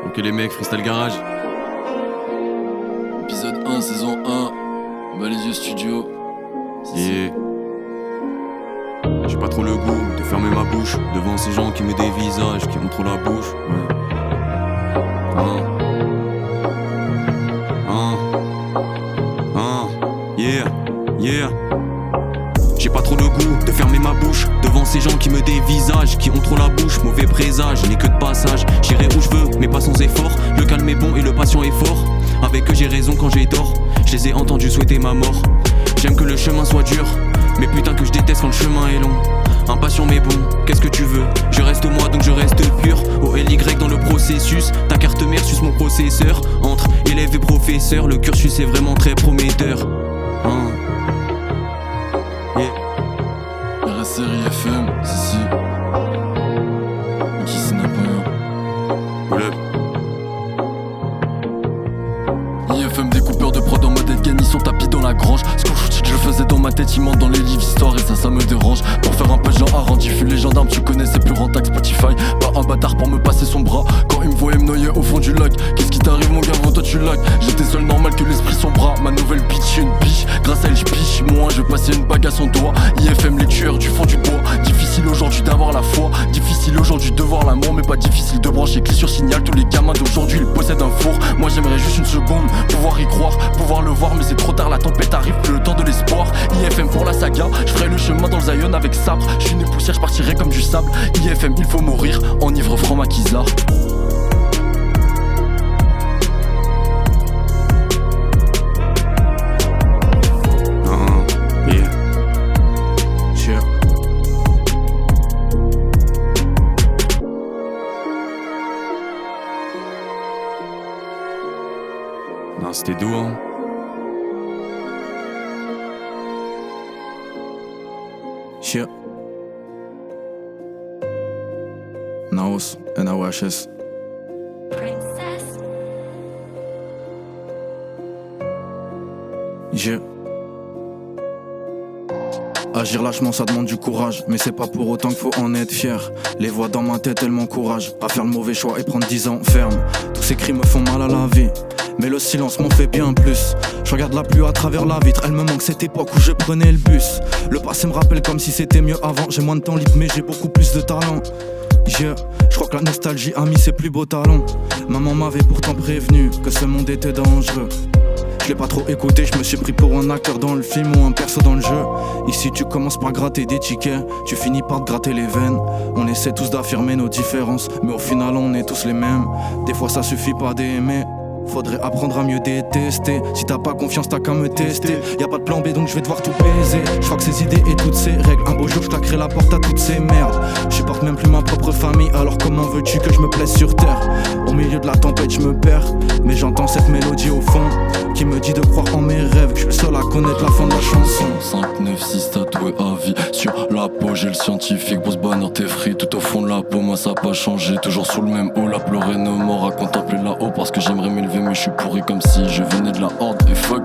Ok les mecs, Freestyle Garage. Épisode 1, saison 1, Malaisio Studio. Yeah. J'ai pas trop le goût de fermer ma bouche devant ces gens qui me dévisagent, qui ont trop la bouche. Ouais. Yeah, yeah. J'ai pas trop le goût de fermer ma bouche devant ces gens qui me dévisagent, qui ont trop la bouche, mauvais présage, n'est que de passage. J'irai où je veux, mais pas sans effort. Le calme est bon et le patient est fort. Avec eux j'ai raison quand j'ai tort. Je les ai entendus souhaiter ma mort. J'aime que le chemin soit dur, mais putain que je déteste quand le chemin est long. Impatient mais bon, qu'est-ce que tu veux? Je reste moi donc je reste pur. OLY dans le processus, ta carte mère suce mon processeur. Entre élève et professeur, le cursus est vraiment très prometteur. Yeah. RSR IFM, si. Mais qui c'est Napoléon? IFM découpeur de prod en mode Edgani, son tapis dans la grange. Ce que je faisais dans ma tête, il ment dans les livres histoires et ça me dérange. Pour faire un peu genre arrondi, fut les gendarmes, tu connais, c'est plus rentable Spotify. Pas un bâtard pour me passer son bras quand il me voyait me noyer au fond du lac. Qu'est-ce qui t'arrive mon gars, toi tu lac? J'étais seul normal que l'esprit son bras. Ma nouvelle bitch, une biche, grâce à elle j'piche. Moi je vais passer une bague à son doigt. IFM les tueurs du fond du bois. Difficile aujourd'hui d'avoir la foi, difficile aujourd'hui de voir l'amour, mais pas difficile de brancher clé sur signal. Tous les gamins d'aujourd'hui ils possèdent un four. Moi j'aimerais juste une seconde, pouvoir y croire, pouvoir le voir, mais c'est trop tard, la tempête arrive, plus le temps de l'espoir. IFM pour la saga, je ferai le chemin dans le Zion avec sabre. Je suis né poussière, je partirai comme du sable. IFM il faut mourir, en ivre franc maquisard. Non, c'était doux, hein. Shit. Naos, NAOHS. Yeah. Agir lâchement ça demande du courage, mais c'est pas pour autant qu'il faut en être fier. Les voix dans ma tête elles m'encouragent à faire le mauvais choix et prendre 10 ans ferme. Tous ces cris me font mal à la vie, mais le silence m'en fait bien plus. Je regarde la pluie à travers la vitre, elle me manque cette époque où je prenais le bus. Le passé me rappelle comme si c'était mieux avant. J'ai moins de temps libre mais j'ai beaucoup plus de talent. Yeah. Je crois que la nostalgie a mis ses plus beaux talons. Maman m'avait pourtant prévenu que ce monde était dangereux. Je l'ai pas trop écouté, je me suis pris pour un acteur dans le film ou un perso dans le jeu. Ici tu commences par gratter des tickets, tu finis par te gratter les veines. On essaie tous d'affirmer nos différences, mais au final on est tous les mêmes. Des fois ça suffit pas d'aimer, faudrait apprendre à mieux détester. Si t'as pas confiance t'as qu'à me tester. Y'a pas de plan B donc je vais devoir tout baiser. Je crois que ces idées et toutes ces règles, un beau jour je claquerai la porte à toutes ces merdes. Je supporte même plus ma propre famille, alors comment veux-tu que je me plaise sur terre? Au milieu de la tempête je me perds, mais j'entends cette mélodie au fond qui me dit de croire en mes rêves, que je suis le seul à connaître la fin de la chanson. 5, 9, 6 tatoué à vie sur la peau, j'ai le scientifique, Bruce Banner, t'es free. Tout au fond de la peau, moi ça a pas changé. Toujours sous le même haut, la pleurer nos morts, à contempler là-haut. Parce que j'aimerais m'élever mais je suis pourri comme si je venais de la horde. Et fuck,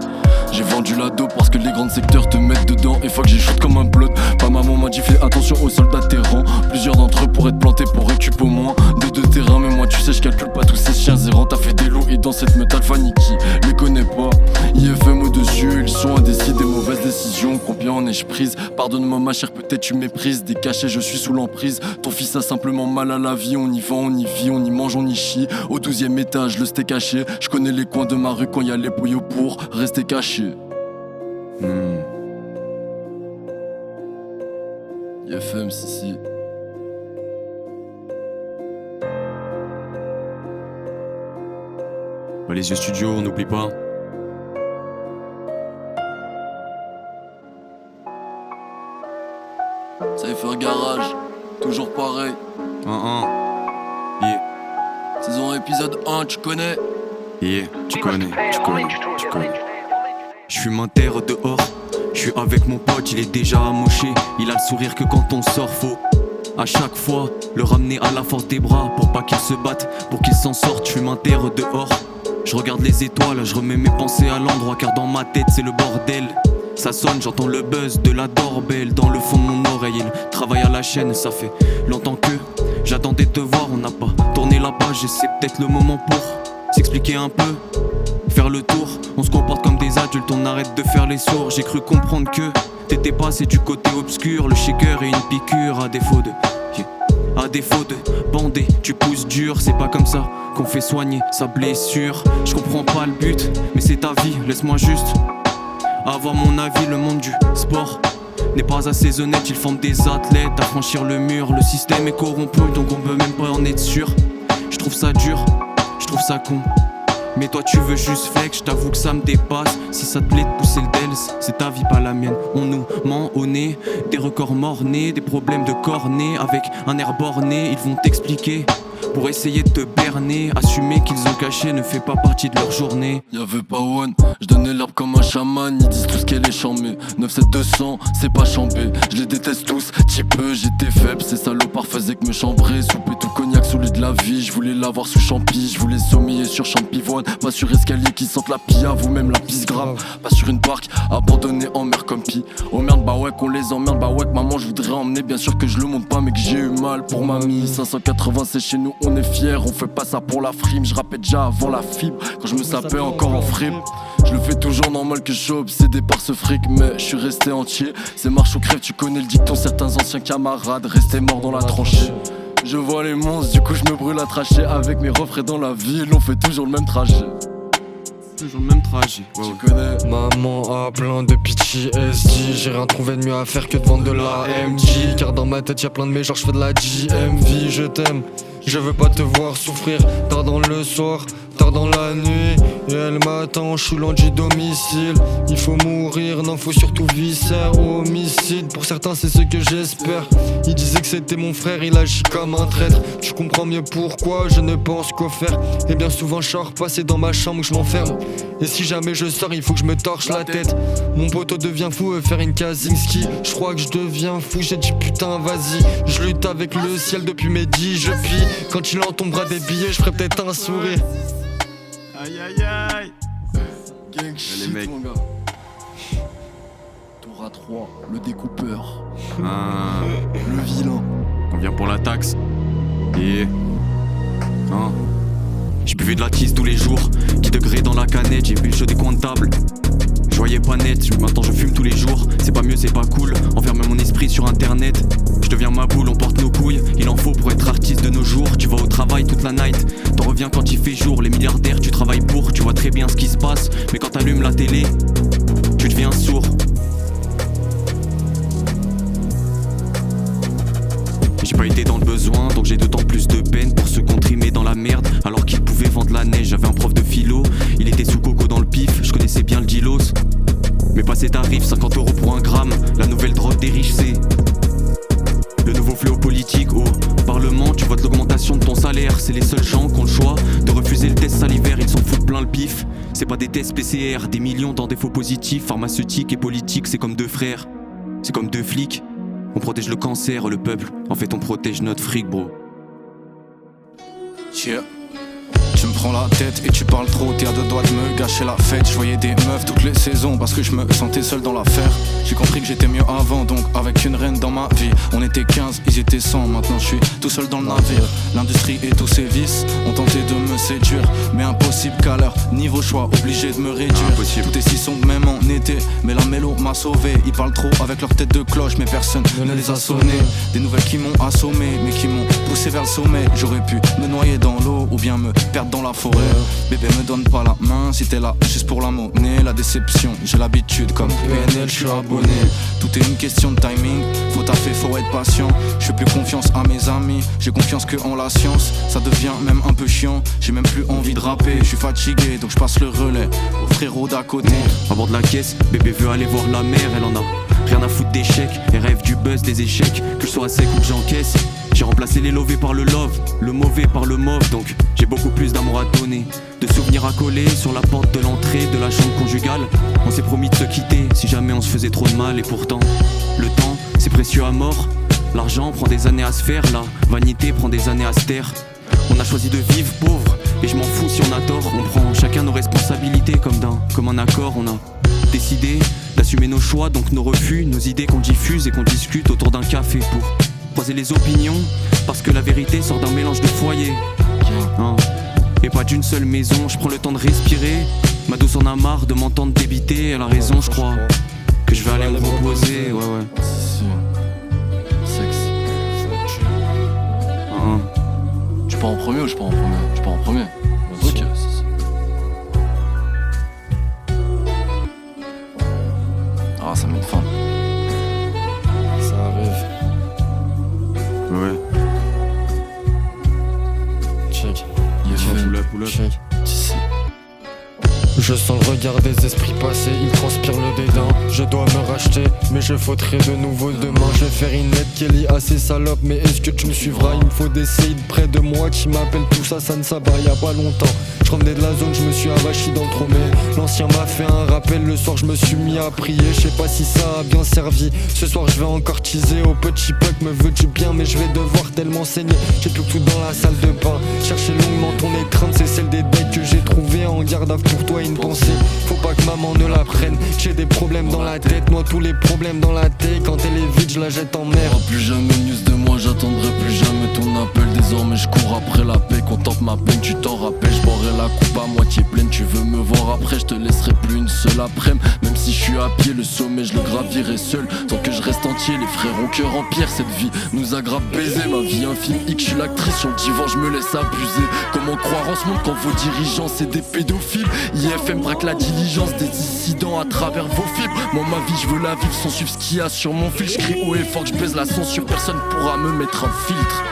j'ai vendu la dope parce que les grands secteurs te mettent dedans. Et fuck, j'ai shoot comme un blood. Pas maman m'a dit fais attention aux soldats terrans. Plusieurs d'entre eux pourraient être plantés pour récup au moins de terrain. Mais moi tu sais je calcule pas tous ces chiens errants. T'as fait des loups et dans cette métal Fanny qui les connaît pas. IFM au-dessus, ils sont indécis, des mauvaises décisions. Combien en ai-je prise? Pardonne-moi ma chère, peut-être tu méprises. Décaché, je suis sous l'emprise. Ton fils a simplement mal à la vie. On y vend, on y vit, on y mange, on y chie. Au 12e étage, le steak haché. Je connais les coins de ma rue quand y a les pouillots pour rester caché. IFM, si. Malaisio Studio, on n'oublie pas. Cypher Garage, toujours pareil. Yeah. Saison épisode 1, tu connais? Yeah, tu connais. Je fume un terre dehors, je suis avec mon pote, il est déjà amoché. Il a le sourire que quand on sort, faut à chaque fois le ramener à la force des bras. Pour pas qu'il se batte, pour qu'il s'en sorte. Je fume un terre dehors, je regarde les étoiles, je remets mes pensées à l'endroit. Car dans ma tête c'est le bordel. Ça sonne, j'entends le buzz de la doorbell dans le fond de mon oreille. Il travaille à la chaîne, ça fait longtemps que j'attendais de te voir. On n'a pas tourné la page et c'est peut-être le moment pour s'expliquer un peu, faire le tour. On se comporte comme des adultes, on arrête de faire les sourds. J'ai cru comprendre que t'étais passé du côté obscur. Le shaker et une piqûre à défaut de bander, tu pousses dur. C'est pas comme ça qu'on fait soigner sa blessure. Je comprends pas le but, mais c'est ta vie, laisse-moi juste avoir mon avis. Le monde du sport n'est pas assez honnête, il forme des athlètes à franchir le mur. Le système est corrompu, donc on peut même pas en être sûr. Je trouve ça dur, je trouve ça con, mais toi tu veux juste flex, je t'avoue que ça me dépasse. Si ça te plaît de pousser le dels, c'est ta vie pas la mienne. On nous ment au nez, des records mornés, des problèmes de cornée. Avec un air borné, ils vont t'expliquer pour essayer de te berner. Assumer qu'ils ont caché ne fait pas partie de leur journée. Y'avait pas one, je donnais l'herbe comme un chaman. Ils disent tous qu'elle est chambée. 9-7-200, c'est pas chambé. Je les déteste tous, petit peu, j'étais faible. Ces salopards faisaient que me chambrer. Souper tout cognac sous lit de la vie. Je voulais l'avoir sous champi, je voulais sommeiller sur champivoine. Pas sur escalier qui sentent la pia, vous même la pisse grave. Pas sur une barque, abandonnée en mer comme pi. Oh merde, bah ouais qu'on les emmerde, bah ouais que maman je voudrais emmener. Bien sûr que je le montre pas mais que j'ai eu mal pour mamie. 580 c'est chez nous, on est fiers, on fait pas ça pour la frime. Je rappais déjà avant la fibre, quand je me sapais encore en frime. Je le fais toujours normal que je suis obsédé par ce fric, mais je suis resté entier. C'est marche ou crève, tu connais le dicton. Certains anciens camarades restaient morts dans la tranchée. Je vois les monstres, du coup je me brûle à tracher. Avec mes refrains dans la ville, on fait toujours le même trajet. Toujours le même trajet, ouais, tu connais. Maman a plein de PTSD. J'ai rien trouvé de mieux à faire que de vendre de la MG. Car dans ma tête y'a plein de mégenres, je fais de la GMV. Je t'aime, je veux pas te voir souffrir. Tard dans le soir, tard dans la nuit, et elle m'attend, je suis loin du domicile. Il faut mourir, non faut surtout viscère. Homicide, pour certains c'est ce que j'espère. Il disait que c'était mon frère, il agit comme un traître. Tu comprends mieux pourquoi je ne pense qu'au faire. Et bien souvent je sors passer dans ma chambre où je m'enferme. Et si jamais je sors il faut que je me torche la tête. Mon poteau devient fou, veut faire une Kaczynski. Je crois que je deviens fou, j'ai dit putain vas-y. Je lutte avec le ciel depuis mes 10, je pille. Quand il en tombera des billets, je ferai peut-être un sourire. Aïe aïe aïe. Gang shit mecs. mon gars. Tour à 3, le découpeur, Le le vilain. On vient pour la taxe. Et j'ai buvais de la tease tous les jours, 10 degrés dans la canette, j'ai bu le chaud des coins de table. Je voyais pas net, maintenant je fume tous les jours. C'est pas mieux, c'est pas cool, enfermer mon esprit sur internet. Je deviens ma boule, on porte nos couilles. Il en faut pour être artiste de nos jours. Tu vas au travail toute la night, t'en reviens quand il fait jour. Les milliardaires tu travailles pour, tu vois très bien ce qui se passe. Mais quand t'allumes la télé, tu deviens sourd. J'ai pas été dans le besoin, donc j'ai d'autant plus de peine pour ceux qu'on trimait dans la merde alors qu'ils pouvaient vendre la neige. J'avais un prof de philo, il était sous coco dans le pif, je connaissais bien le dilos. Mais pas ses tarifs, 50 € pour un gramme, la nouvelle drogue des riches c'est le nouveau fléau politique. Au Parlement, tu votes l'augmentation de ton salaire. C'est les seuls gens qui ont le choix de refuser le test salivaire, ils s'en foutent plein le pif. C'est pas des tests PCR, des millions dans des faux positifs. Pharmaceutique et politique, c'est comme deux frères, c'est comme deux flics. On protège le cancer, le peuple, en fait on protège notre fric bro. Yeah. Tu me prends la tête et tu parles trop, t'es à deux doigts de me gâcher la fête. Je voyais des meufs toutes les saisons parce que je me sentais seul dans l'affaire. J'ai compris que j'étais mieux avant, donc avec une reine dans ma vie. On était 15, ils étaient 100, maintenant je suis tout seul dans le navire. L'industrie et tous ses vices ont tenté de me séduire, mais impossible qu'à leur niveau choix, obligé de me réduire. Impossible. Tout est si sombre même en été, mais la mélo m'a sauvé. Ils parlent trop avec leur tête de cloche, mais personne ne les a sonnés. Des nouvelles qui m'ont assommé, mais qui m'ont poussé vers le sommet. J'aurais pu me noyer dans l'eau ou bien me perdre dans la forêt. Bébé me donne pas la main si t'es là juste pour la monnaie. La déception, j'ai l'habitude comme PNL, je suis abonné. Tout est une question de timing, faut taffer, faut être patient. Je fais plus confiance à mes amis, j'ai confiance que en la science. Ça devient même un peu chiant, j'ai même plus envie de rapper. Je suis fatigué donc je passe le relais au frérot d'à côté. À bord de la caisse, bébé veut aller voir la mer, elle en a rien à foutre d'échecs. Elle rêve du buzz, des échecs, que je sois sec ou que j'encaisse. J'ai remplacé les lovés par le love, le mauvais par le mauve. Donc j'ai beaucoup plus d'amour à donner, de souvenirs à coller sur la porte de l'entrée de la chambre conjugale. On s'est promis de se quitter si jamais on se faisait trop de mal. Et pourtant, le temps c'est précieux à mort. L'argent prend des années à se faire, la vanité prend des années à se taire. On a choisi de vivre pauvre, et je m'en fous si on a tort. On prend chacun nos responsabilités comme un accord. On a décidé d'assumer assumer nos choix, donc nos refus, nos idées qu'on diffuse et qu'on discute autour d'un café pour croiser les opinions, parce que la vérité sort d'un mélange de foyers, hein. Et pas d'une seule maison. Je prends le temps de respirer. Ma douce en a marre de m'entendre débiter. Elle a raison, je crois que je vais aller me reposer. Ouais. Sexe. Tu pars en premier ou je pars en premier? Tu pars en premier. Ok. Ah, ça met une fin. Ça arrive. Ouais. Check. Pull up. Check. Je sens le regard des esprits passer, ils transpirent le dédain. Je dois me racheter, mais je fauterai de nouveau demain. Je vais faire une lettre Kelly à ces salopes, mais est-ce que tu me suivras? Il me faut des séides près de moi qui m'appellent, tout ça, ça ne s'abat, y'a pas longtemps. Je revenais de la zone, je me suis avachi dans le tromé. L'ancien m'a fait un rappel, le soir je me suis mis à prier. Je sais pas si ça a bien servi. Ce soir je vais encore teaser, au petit puck me veut du bien, mais je vais devoir tellement saigner. J'ai plus que tout dans la salle de bain. Chercher longuement ton étreinte, c'est celle des decks que j'ai trouvé en garde à pour toi une pensée. Faut pas que maman ne la prenne. J'ai des problèmes dans la tête, moi tous les problèmes dans la tête. Quand elle est vide, je la jette en mer. Plus jamais news de moi, j'attendrai plus jamais ton appel. Désormais je cours après la paix, contente ma peine, tu t'en rappelles. Je boirai la coupe à moitié pleine, tu veux me voir après, je te laisserai plus une seule après-midi. Même si je suis à pied, le sommet je le gravirai seul. Tant que je reste entier, les frères ont cœur en pierre. Cette vie nous a grave baisé, ma vie un film X, je suis l'actrice sur le divan, je me laisse abuser. Comment croire en ce monde quand vos dirigeants c'est des pédophiles? IFM braque la diligence des dissidents à travers vos fibres. Moi ma vie je veux la vivre sans suivre ce qu'il y a sur mon fil. Je crie haut et fort que je baise la censure, personne pourra me mettre un filtre.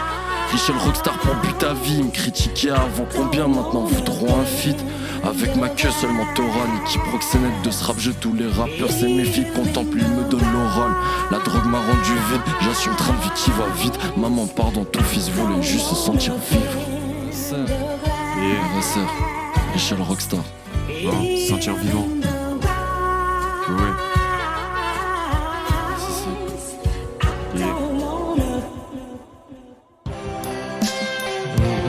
Richel Rockstar pour but à vie, me critiquer avant combien maintenant voudront un feat. Avec ma queue seulement Torah, Niki proxénète de ce rap jeu, tous les rappeurs c'est mes filles, contemple, ils me donnent l'oral. La drogue m'a rendu vide, j'assume train de vie qui va vite. Maman pardon, ton fils voulait juste se sentir vivre. Et Sœur, Richel Rockstar. se sentir vivant. Ouais.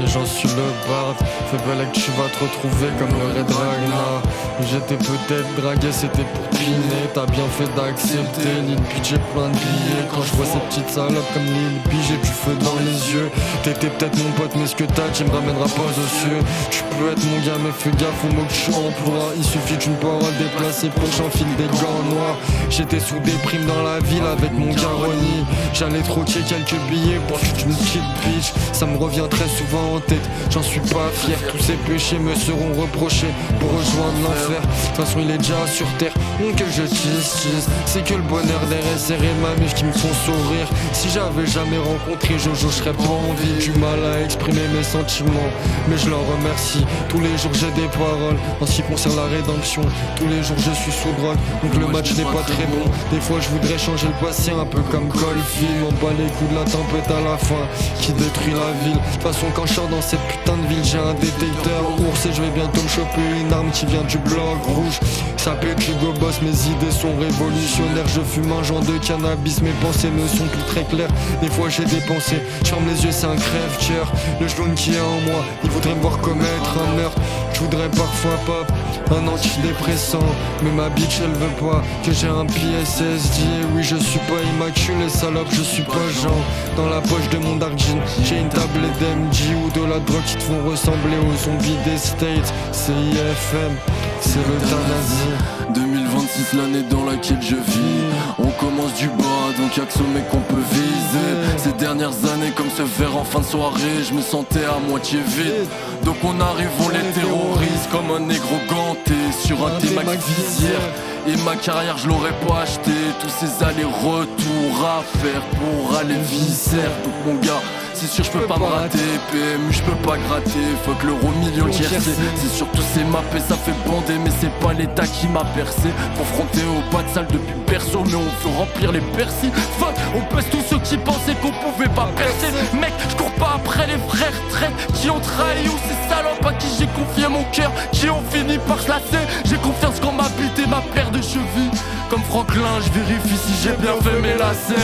J'en suis le bard, fais belle que tu vas te retrouver comme le Red Ragnar. J'étais peut-être dragué, c'était pour piner. T'as bien fait d'accepter, Lil Bitch j'ai plein de billets. Quand je vois ces petites salopes comme Lil B, j'ai du feu dans les yeux. T'étais peut-être mon pote, mais ce que t'as, tu me ramèneras pas aux cieux. Tu peux être mon gars, mais fais gaffe aux mots que tu emploies. Il suffit d'une parole déplacée pour que j'enfile des gants noirs. J'étais sous des primes dans la ville avec mon Garoni. J'allais troquer quelques billets pour une petite bitch. Ça me revient très souvent en tête, j'en suis pas fier. Tous ces péchés me seront reprochés pour rejoindre l'enfer. De toute façon il est déjà sur terre, que je tease. C'est que le bonheur des resserres et ma mif qui me font sourire. Si j'avais jamais rencontré Jojo, je serais pas en vie. Du mal à exprimer mes sentiments, mais je leur remercie. Tous les jours j'ai des paroles en ce qui concerne la rédemption. Tous les jours je suis sous drogue, donc le match n'est pas très bon. Des fois je voudrais changer le passé, un peu comme Goldfield. On bat les coups de la tempête à la fin qui détruit la ville. De toute façon quand je sors dans cette putain de ville, j'ai un détecteur ours et je vais bientôt me choper une arme qui vient du bloc rouge. Ça pète Hugo Boss, mes idées sont révolutionnaires. Je fume un joint de cannabis, mes pensées ne sont plus très claires. Des fois j'ai des pensées, je ferme les yeux, c'est un crève-cœur. Le geloun qui est en moi, il voudrait me voir commettre un meurtre. Je voudrais parfois pas un antidépressant, mais ma bitch elle veut pas que j'ai un PSSD. Et oui je suis pas immaculé salope, je suis pas Jean. Dans la poche de mon dark jean, j'ai une tablette d'MG ou de la drogue qui te font ressembler aux zombies des States. C'est IFM, c'est l'euthanasie. 2026 l'année dans laquelle je vis. On commence du bas, donc y'a que sommet qu'on peut viser. Ces dernières années comme ce verre en fin de soirée, je me sentais à moitié vide. Donc on arrive, on les terrorise comme un négro ganté sur un T-Max visière. Et ma carrière je l'aurais pas acheté. Tous ces allers-retours à faire pour aller viscère. Donc mon gars, c'est sûr je peux pas me rater. PMU je peux pas gratter. Fuck l'euro million tiercé. C'est surtout ces maps et ça fait bander. Mais c'est pas l'état qui m'a percé. Confronté au bas de salle depuis perso, mais on veut remplir les persil. Fuck, on pèse tous ceux qui pensaient qu'on pouvait pas percer. Mec, je cours pas après les frères traîtres qui ont trahi ou ces salopes à qui j'ai confié mon cœur, qui ont fini par se lasser. J'ai confiance qu'en m'habite et ma paire de chevilles. Comme Franklin, je vérifie si j'ai bien fait mes lacets.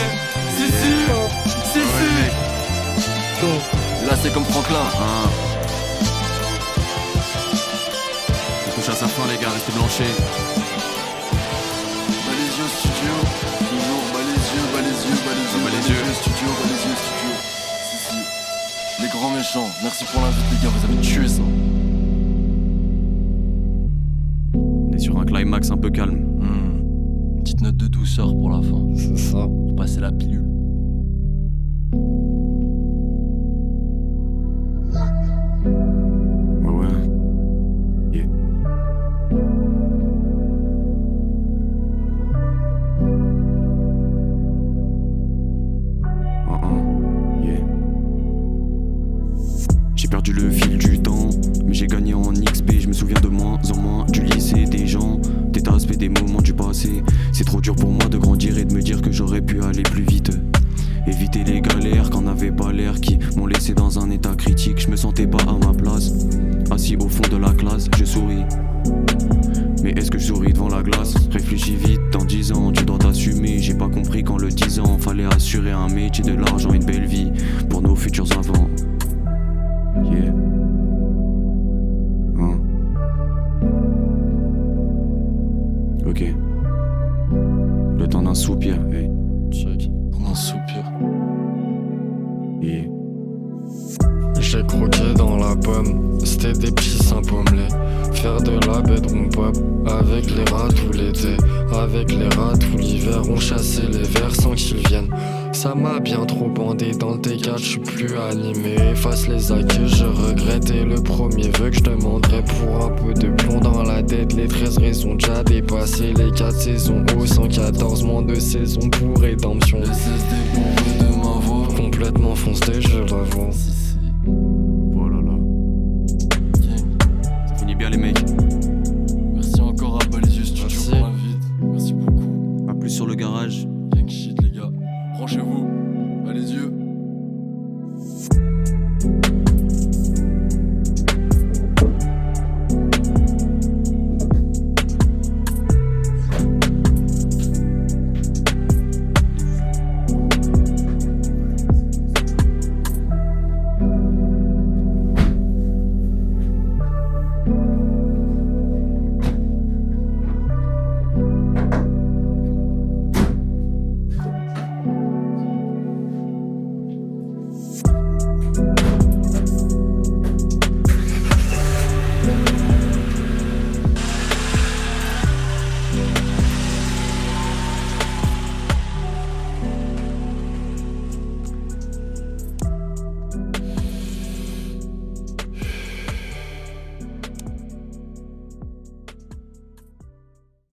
Si. Là c'est comme Franklin. Ça touche à sa fin les gars, restez blanchés. Bah, les yeux Studio, Balaisieux Studio. Si. Les grands méchants, merci pour l'invite les gars, vous avez tué ça. On est sur un climax un peu calme. Une petite note de douceur pour la fin. C'est ça. Pour passer la pilule. Ouais. Yeah. Yeah. J'ai perdu le fil du temps, mais j'ai gagné en XP. Je me souviens de moins en moins du lycée, des gens, des aspects, des moments du passé. C'est trop dur pour moi de grandir et de me dire que j'aurais pu aller plus vite. Éviter les galères qu'en avait pas l'air, qui m'ont laissé dans un état critique. Je me sentais pas à ma place, assis au fond de la classe, je souris. Mais est-ce que je souris devant la glace? Réfléchis vite, dans 10 ans tu dois t'assumer. J'ai pas compris qu'en le disant fallait assurer un métier, de l'argent, une belle vie pour nos futurs enfants. Yeah. Hein. Ok. Le temps d'un soupir, hey. Check. Comme un soupir. Yeah. J'ai croqué dans la pomme, c'était des petits seins pommelés. Faire de la bedroom pop, avec les rats tout l'été. Avec les rats tout l'hiver, on chassait les vers sans qu'ils viennent. Ça m'a bien trop bandé dans le T4, je suis plus animé. Efface les actes que je regrette et le premier vœu que je demanderais pour un peu de plomb dans la tête. Les 13 raisons déjà dépassées, les 4 saisons au 114 moins de saison pour rédemption. Les SD bourrés de ma voix. Complètement foncé, je la vois. Si. Oh là là. Ça finit bien les mecs. Merci encore à Balaisieux Studio Merci. pour l'invite. Merci beaucoup. Pas plus sur le garage. Gang shit les gars. Branchez-vous. Balaisieux.